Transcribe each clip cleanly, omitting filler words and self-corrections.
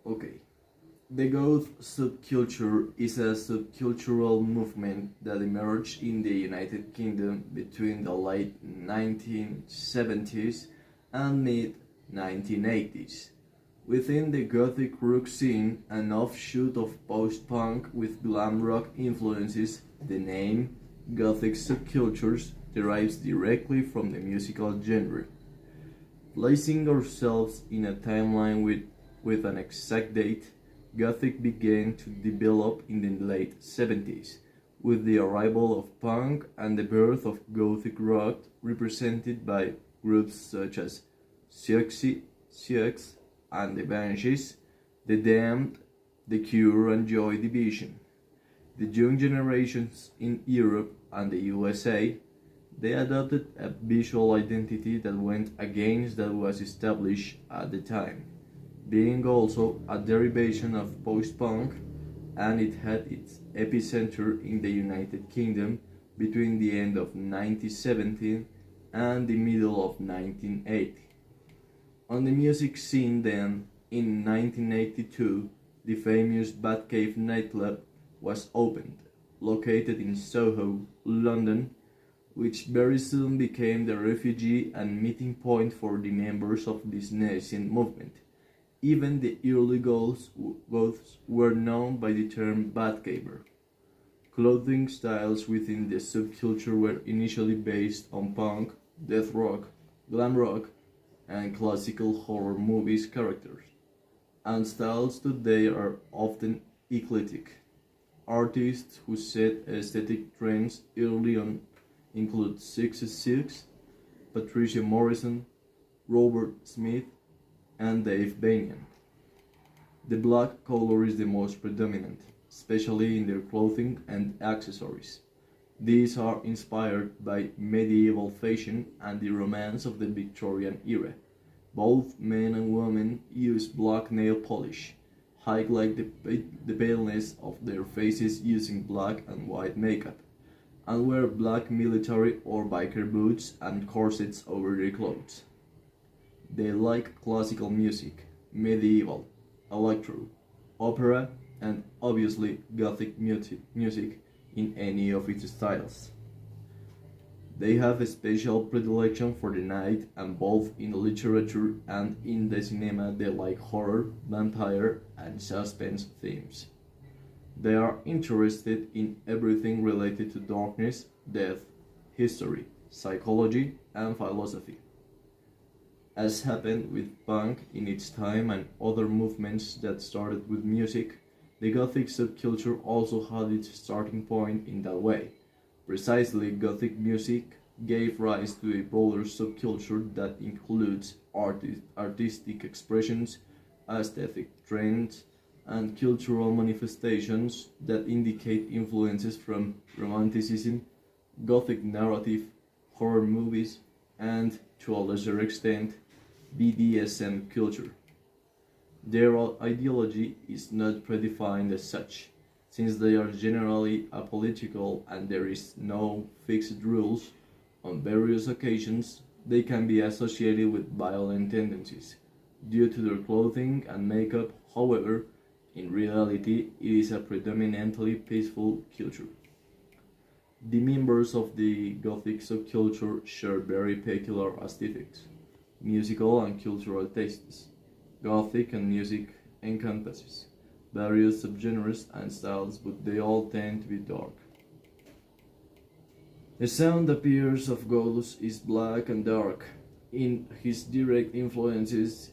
Okay. The Goth subculture is a subcultural movement that emerged in the United Kingdom between the late 1970s and mid 1980s. Within the Gothic rock scene, an offshoot of post punk with glam rock influences, the name Gothic subcultures derives directly from the musical genre. Placing ourselves in a timeline with an exact date, Gothic began to develop in the late 70s, with the arrival of punk and the birth of Gothic rock represented by groups such as Siouxsie and the Banshees, The Damned, The Cure and Joy Division. The young generations in Europe and the USA, they adopted a visual identity that went against that was established at the time, being also a derivation of post-punk, and it had its epicenter in the United Kingdom between the end of 1917 and the middle of 1980. On the music scene then, in 1982, the famous Batcave nightclub was opened, located in Soho, London, which very soon became the refugee and meeting point for the members of this nascent movement. Even the early Goths were known by the term Batcaver. Clothing styles within the subculture were initially based on punk, death rock, glam rock, and classical horror movies characters, and styles today are often eclectic. Artists who set aesthetic trends early on include 66, Patricia Morrison, Robert Smith, and Dave Banyan. The black color is the most predominant, especially in their clothing and accessories. These are inspired by medieval fashion and the romance of the Victorian era. Both men and women use black nail polish, highlight the paleness of their faces using black and white makeup, and wear black military or biker boots and corsets over their clothes. They like classical music, medieval, electro, opera, and obviously Gothic music in any of its styles. They have a special predilection for the night, and both in literature and in the cinema they like horror, vampire, and suspense themes. They are interested in everything related to darkness, death, history, psychology, and philosophy. As happened with punk in its time and other movements that started with music, the Gothic subculture also had its starting point in that way. Precisely, Gothic music gave rise to a broader subculture that includes artistic expressions, aesthetic trends, and cultural manifestations that indicate influences from Romanticism, Gothic narrative, horror movies, and, to a lesser extent, BDSM culture. Their ideology is not predefined as such, since they are generally apolitical and there is no fixed rules. On various occasions, they can be associated with violent tendencies due to their clothing and makeup. However, in reality, it is a predominantly peaceful culture. The members of the Gothic subculture share very peculiar aesthetics, musical and cultural tastes. Gothic and music encompasses various subgenres and styles, but they all tend to be dark. The sound appearance of Goths is black and dark. In his direct influences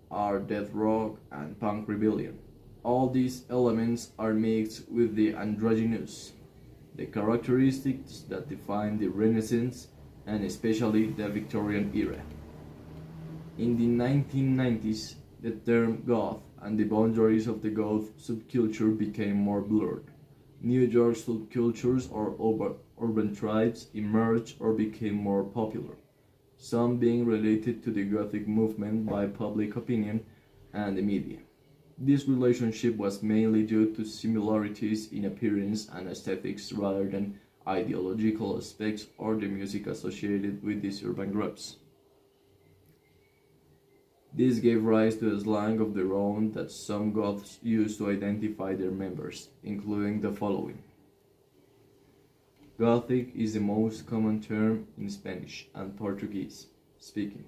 are death rock and punk rebellion. All these elements are mixed with the androgynous, the characteristics that define the Renaissance and especially the Victorian era. In the 1990s, the term goth and the boundaries of the goth subculture became more blurred. New York subcultures or urban tribes emerged or became more popular, some being related to the Gothic movement by public opinion and the media. This relationship was mainly due to similarities in appearance and aesthetics rather than ideological aspects or the music associated with these urban groups. This gave rise to a slang of their own that some Goths used to identify their members, including the following. Gothic is the most common term in Spanish and Portuguese speaking.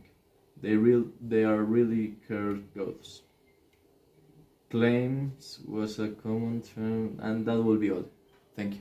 They are really cursed Goths. Claims was a common term, and that will be all. Thank you.